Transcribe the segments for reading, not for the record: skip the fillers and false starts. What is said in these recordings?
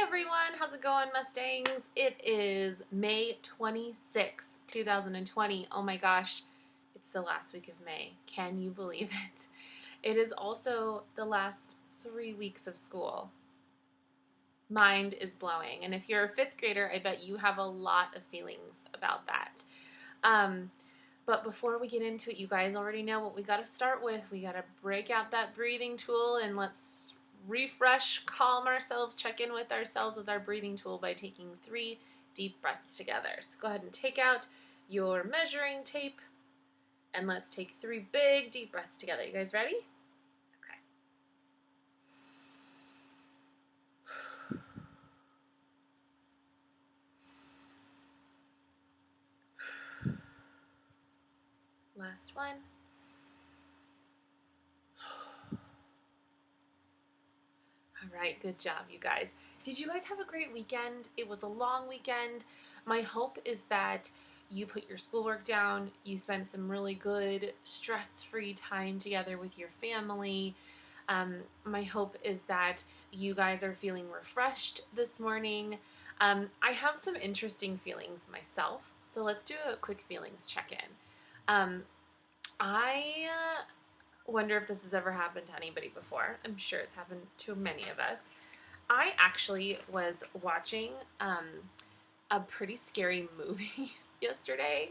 everyone, how's it going, Mustangs? It is May 26th, 2020. Oh my gosh, it's the last week of May. Can you believe it? It is also the last 3 weeks of school. Mind is blowing. And if you're a fifth grader, I bet you have a lot of feelings about that. But before we get into it, you guys already know what we got to start with. We got to break out that breathing tool and let's refresh, calm ourselves, check in with ourselves with our breathing tool by taking 3 deep breaths together. So go ahead and take out your measuring tape and let's take 3 big deep breaths together. You guys ready? Okay. Last one. All right, good job, you guys. Did you guys have a great weekend? It was a long weekend. My hope is that you put your schoolwork down, you spent some really good, stress-free time together with your family. My hope is that you guys are feeling refreshed this morning. I have some interesting feelings myself, so let's do a quick feelings check-in. I wonder if this has ever happened to anybody before. I'm sure it's happened to many of us. I actually was watching a pretty scary movie yesterday,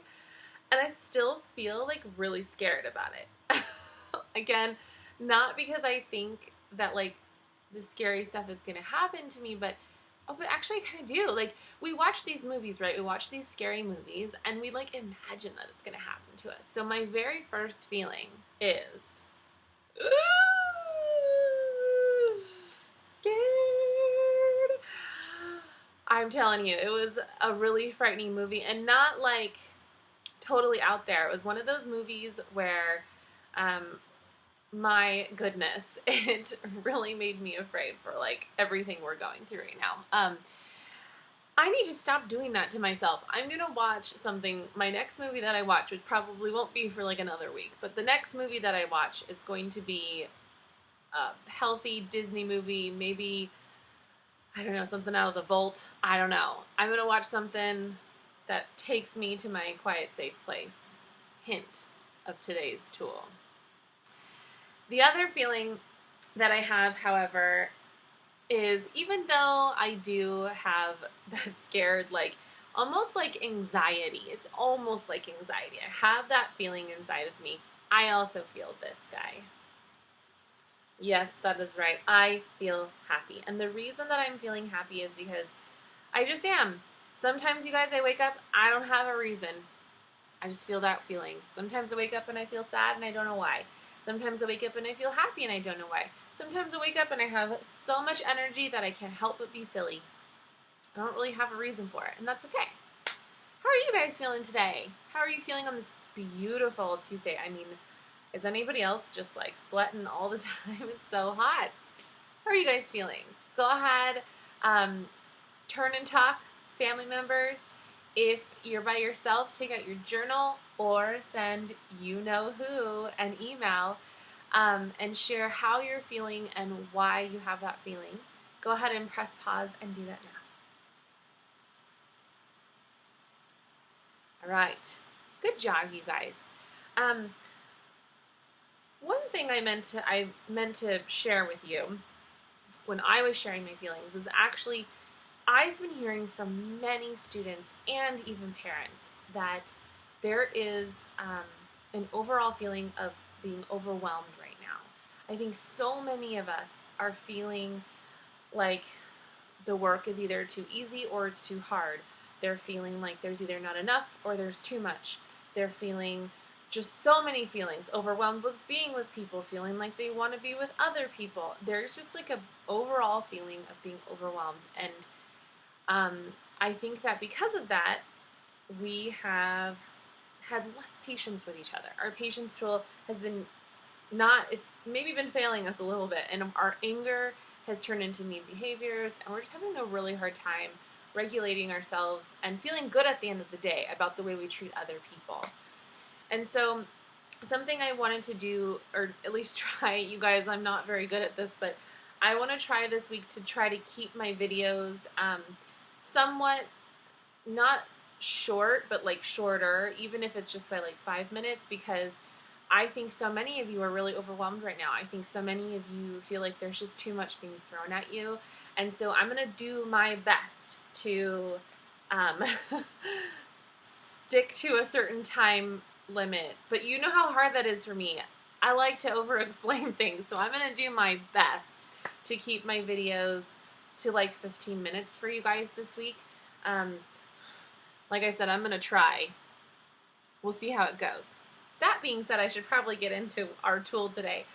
and I still feel like really scared about it. Again, not because I think that like the scary stuff is gonna happen to me, but actually I kind of do. Like, we watch these movies, right? We watch these scary movies, and we like imagine that it's gonna happen to us. So my very first feeling is scared. I'm telling you, it was a really frightening movie, and not like totally out there. It was one of those movies where, my goodness, it really made me afraid for like everything we're going through right now. I need to stop doing that to myself. I'm gonna watch something, my next movie that I watch, which probably won't be for like another week, but the next movie that I watch is going to be a healthy Disney movie, maybe, I don't know, something out of the vault. I don't know. I'm gonna watch something that takes me to my quiet, safe place. Hint of today's tool. The other feeling that I have, however, is even though I do have that scared, like, almost like anxiety. It's almost like anxiety. I have that feeling inside of me. I also feel this, guy. Yes, that is right. I feel happy. And the reason that I'm feeling happy is because I just am. Sometimes, you guys, I wake up, I don't have a reason. I just feel that feeling. Sometimes I wake up and I feel sad and I don't know why. Sometimes I wake up and I feel happy and I don't know why. Sometimes I wake up and I have so much energy that I can't help but be silly. I don't really have a reason for it, and that's okay. How are you guys feeling today? How are you feeling on this beautiful Tuesday? I mean, is anybody else just like sweating all the time? It's so hot. How are you guys feeling? Go ahead, turn and talk, family members. If you're by yourself, take out your journal or send you-know-who an email and share how you're feeling and why you have that feeling. Go ahead and press pause and do that now. All right. Good job, you guys. One thing I meant to share with you when I was sharing my feelings is actually I've been hearing from many students and even parents that there is an overall feeling of being overwhelmed right now. I think so many of us are feeling like the work is either too easy or it's too hard. They're feeling like there's either not enough or there's too much. They're feeling just so many feelings, overwhelmed with being with people, feeling like they want to be with other people. There's just like an overall feeling of being overwhelmed, and I think that because of that, we have had less patience with each other. Our patience tool has been it's maybe been failing us a little bit, and our anger has turned into mean behaviors, and we're just having a really hard time regulating ourselves and feeling good at the end of the day about the way we treat other people. And so something I wanted to do, or at least try, you guys, I'm not very good at this, but I want to try this week to try to keep my videos somewhat not short, but like shorter, even if it's just by like 5 minutes, because I think so many of you are really overwhelmed right now. I think so many of you feel like there's just too much being thrown at you. And so I'm going to do my best to stick to a certain time limit. But you know how hard that is for me. I like to over-explain things, so I'm going to do my best to keep my videos to like 15 minutes for you guys this week. Like I said, I'm going to try. We'll see how it goes. That being said, I should probably get into our tool today.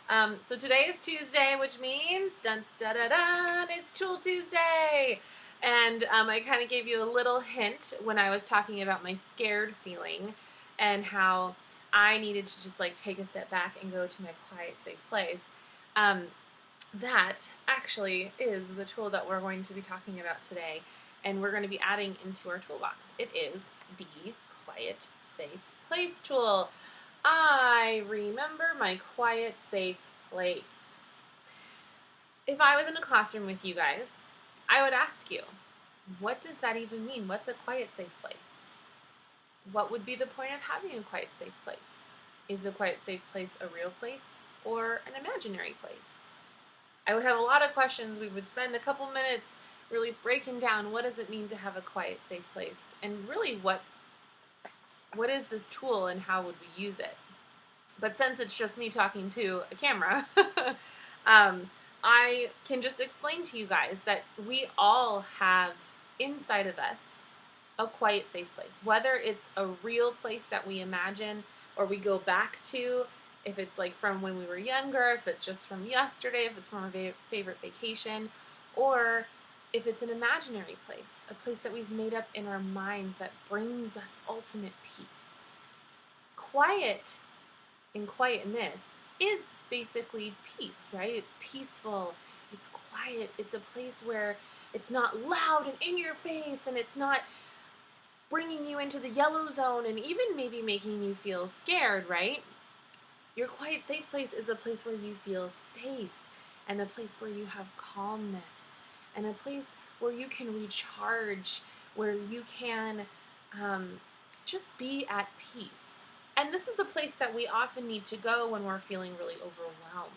So today is Tuesday, which means, dun, da, da, da, it's Tool Tuesday. And I kind of gave you a little hint when I was talking about my scared feeling and how I needed to just like take a step back and go to my quiet, safe place. That actually is the tool that we're going to be talking about today, and we're going to be adding into our toolbox. It is the Quiet, Safe Place tool. I remember my quiet, safe place. If I was in a classroom with you guys, I would ask you, what does that even mean? What's a quiet, safe place? What would be the point of having a quiet, safe place? Is the quiet, safe place a real place or an imaginary place? I would have a lot of questions. We would spend a couple minutes really breaking down what does it mean to have a quiet, safe place, and really what is this tool and how would we use it? But since it's just me talking to a camera, I can just explain to you guys that we all have inside of us a quiet, safe place. Whether it's a real place that we imagine or we go back to, if it's like from when we were younger, if it's just from yesterday, if it's from our favorite vacation, or if it's an imaginary place, a place that we've made up in our minds that brings us ultimate peace. Quiet and quietness is basically peace, right? It's peaceful, it's quiet, it's a place where it's not loud and in your face, and it's not bringing you into the yellow zone and even maybe making you feel scared, right? Your quiet, safe place is a place where you feel safe, and a place where you have calmness, and a place where you can recharge, where you can just be at peace. And this is a place that we often need to go when we're feeling really overwhelmed,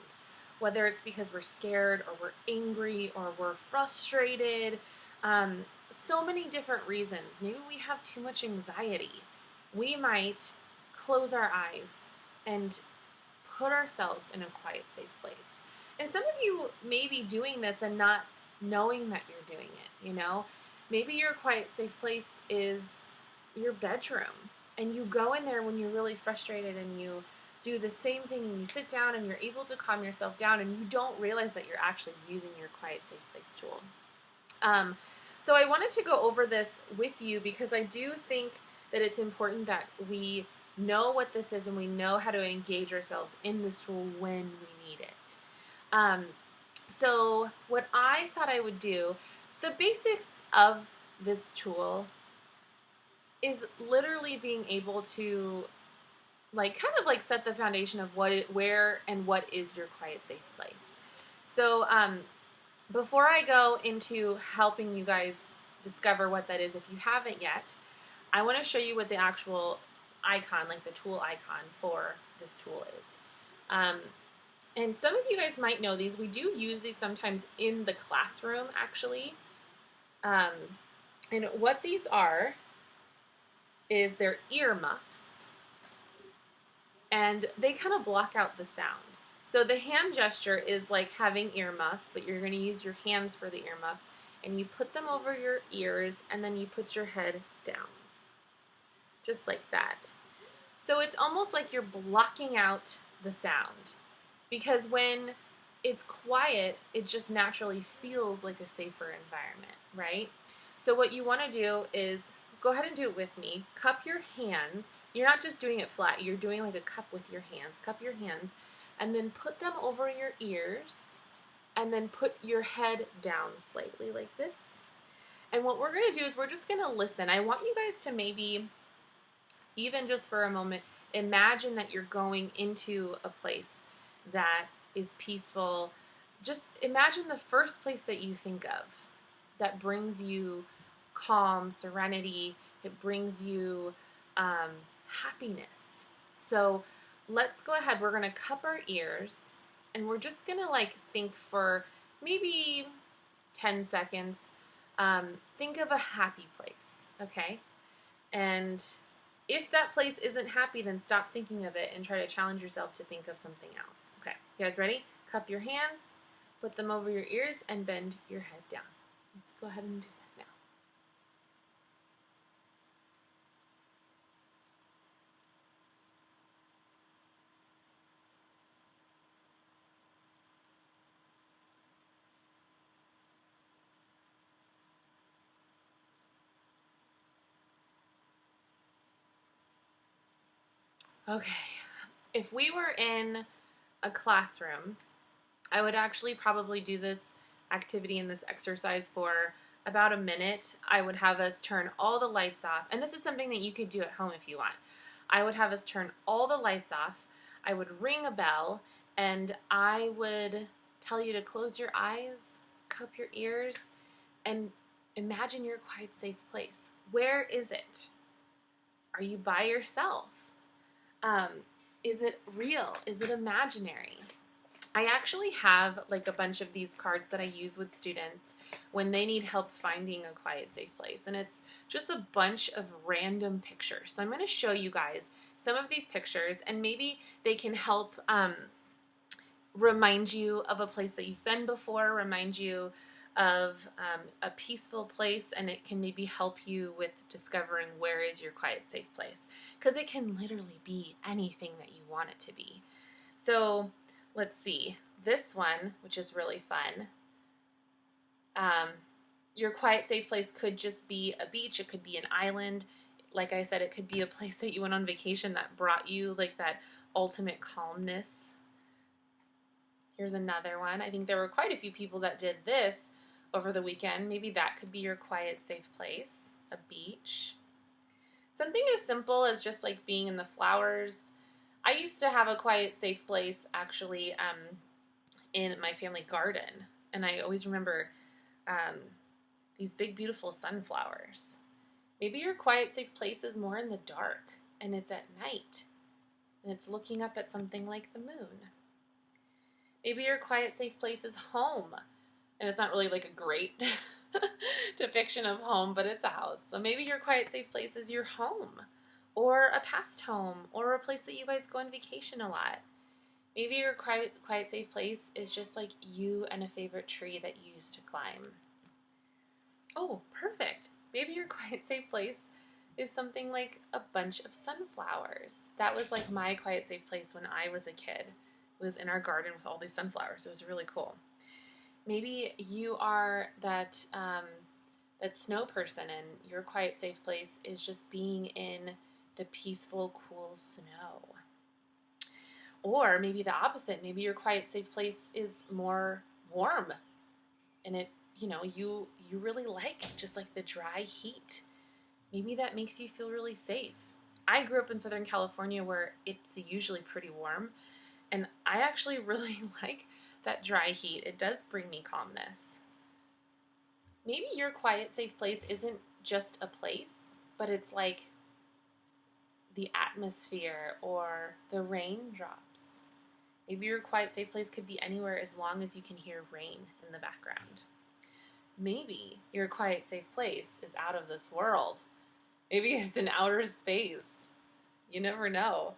whether it's because we're scared or we're angry or we're frustrated. So many different reasons. Maybe we have too much anxiety. We might close our eyes and put ourselves in a quiet, safe place. And some of you may be doing this and not knowing that you're doing it, you know? Maybe your quiet, safe place is your bedroom, and you go in there when you're really frustrated and you do the same thing and you sit down and you're able to calm yourself down and you don't realize that you're actually using your quiet, safe place tool. So I wanted to go over this with you because I do think that it's important that we know what this is and we know how to engage ourselves in this tool when we need it. So what I thought I would do, the basics of this tool is literally being able to kind of set the foundation of where and what is your quiet, safe place. So before I go into helping you guys discover what that is, if you haven't yet, I want to show you what the actual icon, like the tool icon for this tool is. And some of you guys might know these. We do use these sometimes in the classroom, actually. And what these are is they're earmuffs. And they kind of block out the sound. So the hand gesture is like having earmuffs, but you're going to use your hands for the earmuffs. And you put them over your ears, and then you put your head down. Just like that. So it's almost like you're blocking out the sound. Because when it's quiet, it just naturally feels like a safer environment, right? So what you want to do is, go ahead and do it with me. Cup your hands. You're not just doing it flat. You're doing like a cup with your hands. Cup your hands. And then put them over your ears. And then put your head down slightly like this. And what we're going to do is we're just going to listen. I want you guys to maybe, even just for a moment, imagine that you're going into a place that is peaceful, just imagine the first place that you think of that brings you calm, serenity, it brings you happiness. So let's go ahead. We're going to cup our ears and we're just going to like think for maybe 10 seconds. Think of a happy place, okay? And if that place isn't happy, then stop thinking of it and try to challenge yourself to think of something else. Okay, you guys ready? Cup your hands, put them over your ears, and bend your head down. Let's go ahead and do that now. Okay, if we were in a classroom, I would actually probably do this activity and this exercise for about a minute. I would have us turn all the lights off, and this is something that you could do at home if you want. I would have us turn all the lights off. I would ring a bell, and I would tell you to close your eyes, cup your ears, and imagine your quiet, safe place. Where is it? Are you by yourself? Is it real? Is it imaginary? I actually have like a bunch of these cards that I use with students when they need help finding a quiet, safe place. And it's just a bunch of random pictures. So I'm going to show you guys some of these pictures, and maybe they can help remind you of a place that you've been before, remind you of a peaceful place, and it can maybe help you with discovering where is your quiet, safe place. Because it can literally be anything that you want it to be. So let's see, this one, which is really fun. Your quiet, safe place could just be a beach. It could be an island. Like I said, it could be a place that you went on vacation that brought you like that ultimate calmness. Here's another one. I think there were quite a few people that did this over the weekend. Maybe that could be your quiet, safe place, a beach. Something as simple as just like being in the flowers. I used to have a quiet, safe place actually in my family garden, and I always remember these big, beautiful sunflowers. Maybe your quiet, safe place is more in the dark, and it's at night, and it's looking up at something like the moon. Maybe your quiet, safe place is home, and it's not really like a great depiction of home, but it's a house. So maybe your quiet, safe place is your home, or a past home, or a place that you guys go on vacation a lot. Maybe your quiet, safe place is just like you and a favorite tree that you used to climb. Oh, perfect. Maybe your quiet, safe place is something like a bunch of sunflowers. That was like my quiet, safe place when I was a kid. It was in our garden with all these sunflowers. It was really cool. Maybe you are that snow person, and your quiet, safe place is just being in the peaceful, cool snow. Or maybe the opposite. Maybe your quiet, safe place is more warm, and you really like just like the dry heat. Maybe that makes you feel really safe. I grew up in Southern California where it's usually pretty warm, and I actually really like that dry heat. It does bring me calmness. Maybe your quiet, safe place isn't just a place, but it's like the atmosphere or the raindrops. Maybe your quiet, safe place could be anywhere as long as you can hear rain in the background. Maybe your quiet, safe place is out of this world. Maybe it's in outer space. You never know.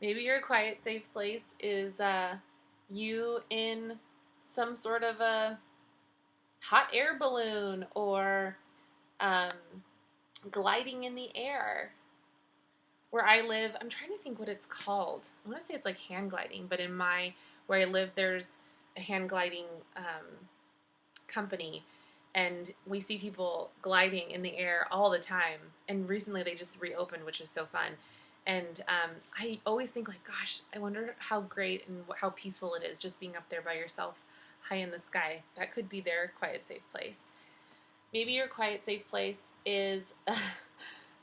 Maybe your quiet, safe place is you in some sort of a hot air balloon, or gliding in the air. Where I live, I'm trying to think what it's called. I want to say it's like hand gliding, but where I live, there's a hand gliding company, and we see people gliding in the air all the time. And recently they just reopened, which is so fun. And I always think like, gosh, I wonder how great and how peaceful it is just being up there by yourself, high in the sky. That could be their quiet, safe place. Maybe your quiet, safe place is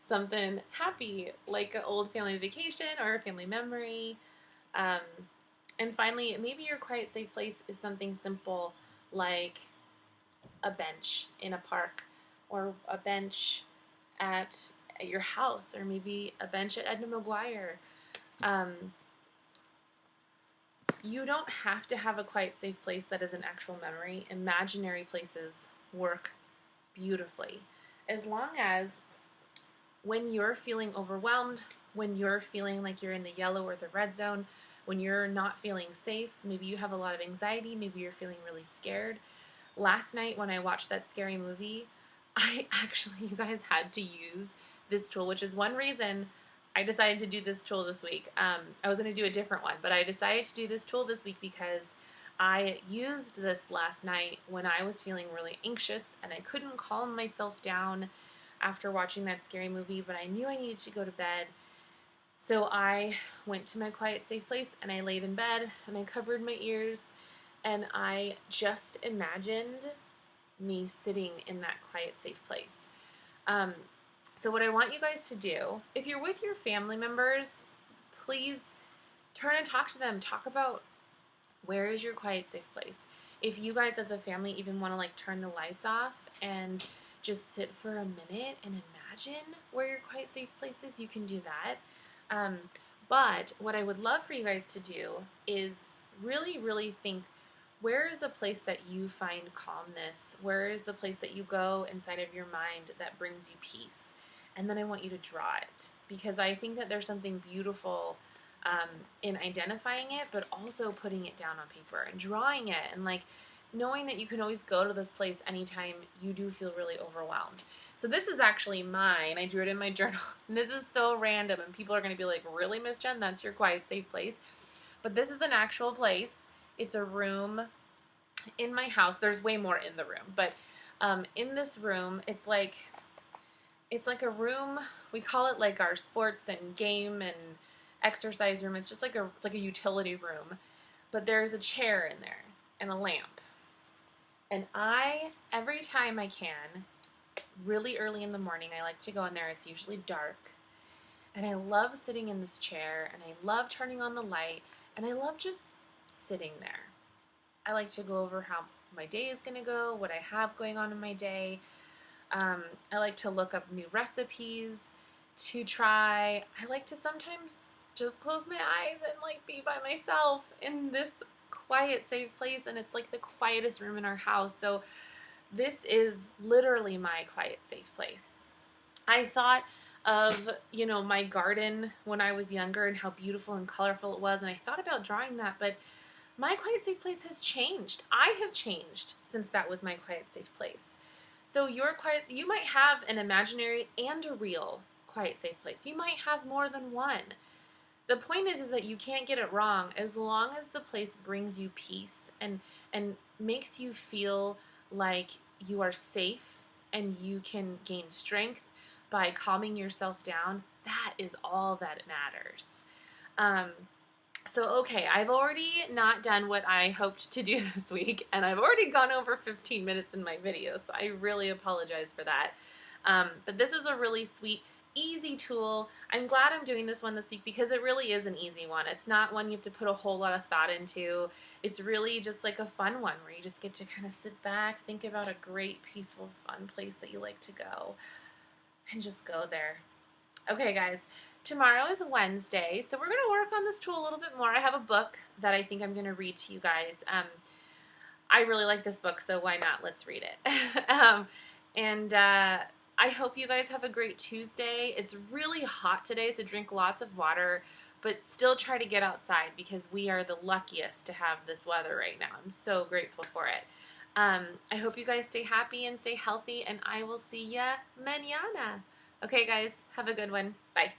something happy, like an old family vacation or a family memory. And finally, maybe your quiet, safe place is something simple like a bench in a park, or a bench at your house, or maybe a bench at Edna McGuire. Um, you don't have to have a quiet, safe place that is an actual memory. Imaginary places work beautifully. As long as when you're feeling overwhelmed, when you're feeling like you're in the yellow or the red zone, when you're not feeling safe, maybe you have a lot of anxiety, maybe you're feeling really scared. Last night when I watched that scary movie, I actually, you guys, had to use this tool, which is one reason I decided to do this tool this week. I was going to do a different one, but I decided to do this tool this week because I used this last night when I was feeling really anxious and I couldn't calm myself down after watching that scary movie, but I knew I needed to go to bed. So I went to my quiet, safe place and I laid in bed and I covered my ears and I just imagined me sitting in that quiet, safe place. So what I want you guys to do, if you're with your family members, please turn and talk to them. Talk about where is your quiet, safe place. If you guys as a family even want to like turn the lights off and just sit for a minute and imagine where your quiet, safe place is, you can do that. But what I would love for you guys to do is really, really think, where is a place that you find calmness? Where is the place that you go inside of your mind that brings you peace? And then I want you to draw it, because I think that there's something beautiful in identifying it, but also putting it down on paper and drawing it, and like knowing that you can always go to this place anytime you do feel really overwhelmed. So this is actually mine. I drew it in my journal. And this is so random, and people are going to be like, really, Miss Jen? That's your quiet, safe place? But this is an actual place. It's a room in my house. There's way more in the room, but in this room, it's like a room. We call it like our sports and game and exercise room. It's just like a utility room, but there's a chair in there and a lamp. And every time I can, really early in the morning, I like to go in there. It's usually dark. And I love sitting in this chair, and I love turning on the light, and I love just sitting there. I like to go over how my day is going to go, what I have going on in my day. I like to look up new recipes to try. I like to sometimes just close my eyes and like be by myself in this quiet, safe place, and it's like the quietest room in our house. So this is literally my quiet, safe place. I thought of, my garden when I was younger and how beautiful and colorful it was, and I thought about drawing that, but my quiet, safe place has changed. I have changed since that was my quiet, safe place. So you might have an imaginary and a real quiet, safe place. You might have more than one. The point is that you can't get it wrong as long as the place brings you peace and makes you feel like you are safe and you can gain strength by calming yourself down. That is all that matters. Okay, I've already not done what I hoped to do this week, and I've already gone over 15 minutes in my video, so I really apologize for that. But this is a really sweet, easy tool. I'm glad I'm doing this one this week because it really is an easy one. It's not one you have to put a whole lot of thought into. It's really just like a fun one where you just get to kind of sit back, think about a great, peaceful, fun place that you like to go, and just go there. Okay, guys. Tomorrow is Wednesday, so we're going to work on this tool a little bit more. I have a book that I think I'm going to read to you guys. I really like this book, so why not? Let's read it. I hope you guys have a great Tuesday. It's really hot today, so drink lots of water, but still try to get outside because we are the luckiest to have this weather right now. I'm so grateful for it. I hope you guys stay happy and stay healthy, and I will see ya mañana. Okay, guys, have a good one. Bye.